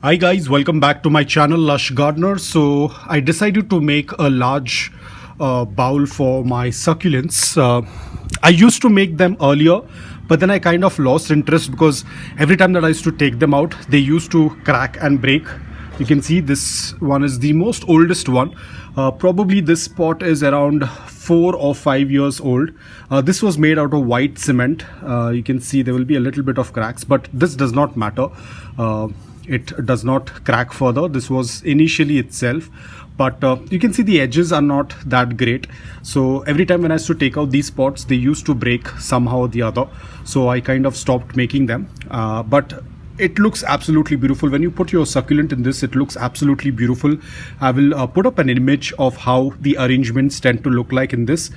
Hi guys, welcome back to my channel Lush Gardener. So I decided to make a large bowl for my succulents. I used to make them earlier, but then I kind of lost interest because every time that I used to take them out, they used to crack and break. You can see this one is the most oldest one. Probably this pot is around 4 or 5 years old. This was made out of white cement. You can see there will be a little bit of cracks, but this does not matter. It does not crack further. This was initially itself, but you can see the edges are not that great. So every time when I used to take out these pots, they used to break somehow or the other. So I kind of stopped making them. But it looks absolutely beautiful. When you put your succulent in this, it looks absolutely beautiful. I will put up an image of how the arrangements tend to look like in this.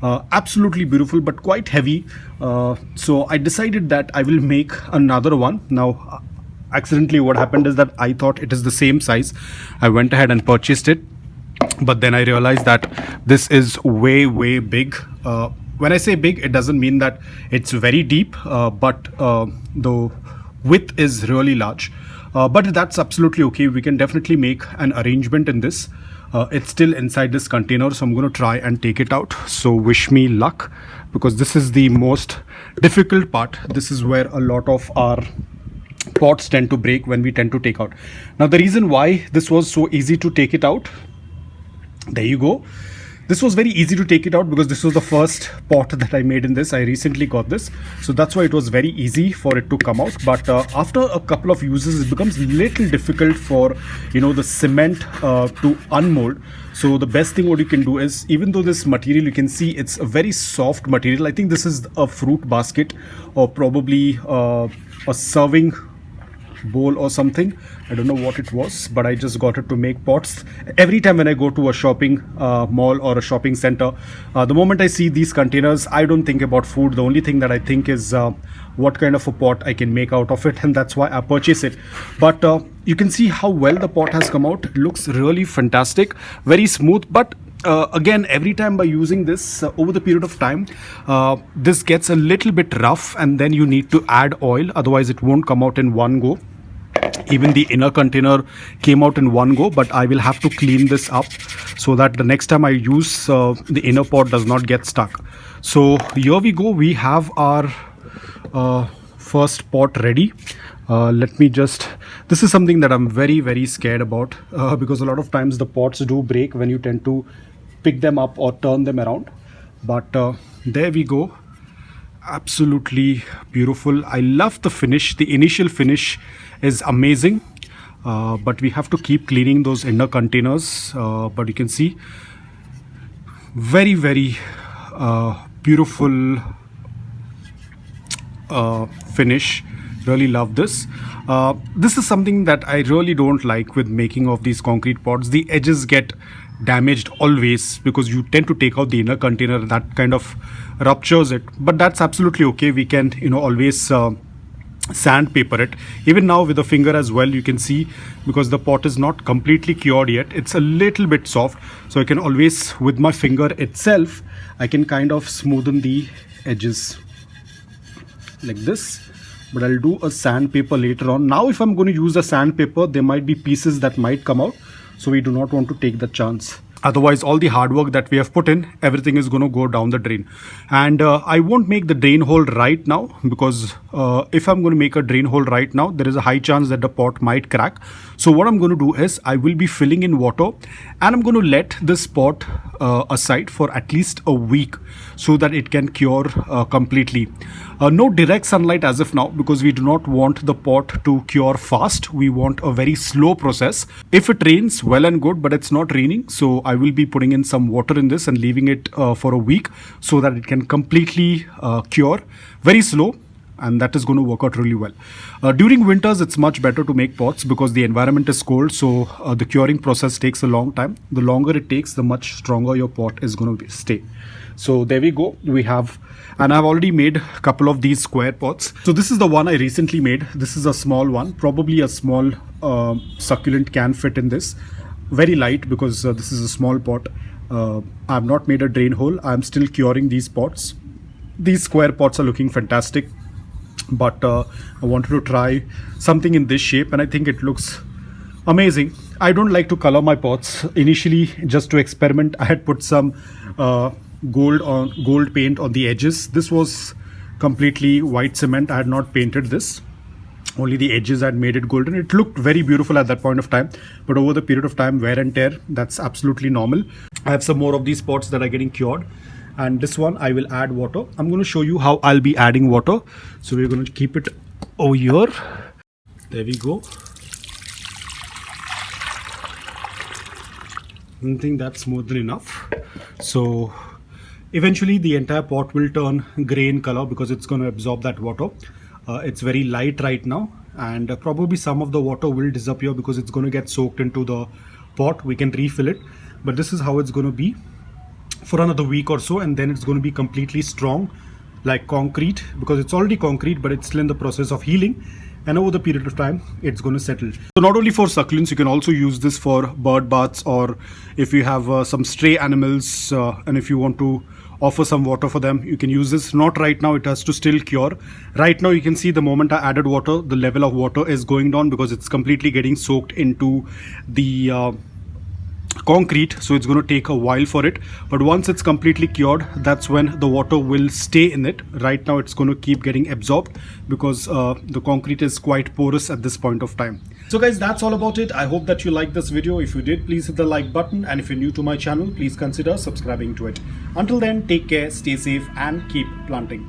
Absolutely beautiful, but quite heavy. So I decided that I will make another one. Now, accidentally what happened is that I thought it is the same size. I went ahead and purchased it, but then I realized that this is way big. When I say big, it doesn't mean that it's very deep, but the width is really large. But that's absolutely okay. We can definitely make an arrangement in this. It's still inside this container, so I'm going to try and take it out. So wish me luck, because this is the most difficult part. This is where a lot of our pots tend to break when we tend to take out. Now the reason why this was so easy to take it out, there you go. This was very easy to take it out because this was the first pot that I made in this. I recently got this, so that's why it was very easy for it to come out. But after a couple of uses, it becomes a little difficult for the cement to unmold. So the best thing what you can do is, even though this material, you can see it's a very soft material. I think this is a fruit basket or probably a serving bowl or something. I don't know what it was, but I just got it to make pots. Every time when I go to a shopping mall or a shopping center, the moment I see these containers, I don't think about food. The only thing that I think is what kind of a pot I can make out of it, and that's why I purchase it. But you can see how well the pot has come out. It looks really fantastic, very smooth. But again, every time by using this over the period of time, this gets a little bit rough, and then you need to add oil, otherwise it won't come out in one go. Even the inner container came out in one go, but I will have to clean this up so that the next time I use the inner pot does not get stuck. So here we go. We have our first pot ready. Let me just, this is something that I'm very scared about, because a lot of times the pots do break when you tend to pick them up or turn them around. But there we go. Absolutely beautiful. I love the finish. The initial finish is amazing, but we have to keep cleaning those inner containers. But you can see very beautiful finish. Really love this. This is something that I really don't like with making of these concrete pots. The edges get damaged always because you tend to take out the inner container. That kind of ruptures it, but that's absolutely okay. We can always sandpaper it. Even now with the finger as well, you can see, because the pot is not completely cured yet, it's a little bit soft, so I can always, with my finger itself, I can kind of smoothen the edges like this. But I'll do a sandpaper later on. Now if I'm going to use a sandpaper, there might be pieces that might come out, so we do not want to take the chance. Otherwise, all the hard work that we have put in, everything is going to go down the drain. And I won't make the drain hole right now, because if I'm going to make a drain hole right now, there is a high chance that the pot might crack. So what I'm going to do is, I will be filling in water, and I'm going to let this pot aside for at least a week so that it can cure completely. No direct sunlight as of now, because we do not want the pot to cure fast. We want a very slow process. If it rains, well and good, but it's not raining, so I will be putting in some water in this and leaving it for a week so that it can completely cure. Very slow, and that is going to work out really well. During winters, it's much better to make pots because the environment is cold, so the curing process takes a long time. The longer it takes, the much stronger your pot is going to stay. So there we go. We have, and I've already made a couple of these square pots. So this is the one I recently made. This is a small one. Probably a small succulent can fit in this. Very light, because this is a small pot. I've not made a drain hole. I'm still curing these pots. These square pots are looking fantastic. but I wanted to try something in this shape, and I think it looks amazing. I don't like to color my pots. Initially, just to experiment, I had put some gold paint on the edges. This was completely white cement. I had not painted this, only the edges had made it golden. It looked very beautiful at that point of time, but over the period of time, wear and tear, that's absolutely normal. I have some more of these pots that are getting cured, and this one I will add water. I'm going to show you how I'll be adding water. So we're going to keep it over here. There we go. I think that's more than enough. So eventually the entire pot will turn gray in color because it's going to absorb that water. It's very light right now, and probably some of the water will disappear because it's going to get soaked into the pot. We can refill it, but this is how it's going to be for another week or so, and then it's going to be completely strong like concrete, because it's already concrete but it's still in the process of healing, and over the period of time it's going to settle. So not only for succulents, you can also use this for bird baths, or if you have some stray animals and if you want to offer some water for them, you can use this. Not right now, it has to still cure. Right now you can see the moment I added water, the level of water is going down because it's completely getting soaked into the concrete, so it's going to take a while for it, but once it's completely cured, that's when the water will stay in it. Right now it's going to keep getting absorbed because the concrete is quite porous at this point of time. So guys, that's all about it. I hope that you liked this video. If you did, please hit the like button, and if you're new to my channel, please consider subscribing to it. Until then, take care, stay safe, and keep planting.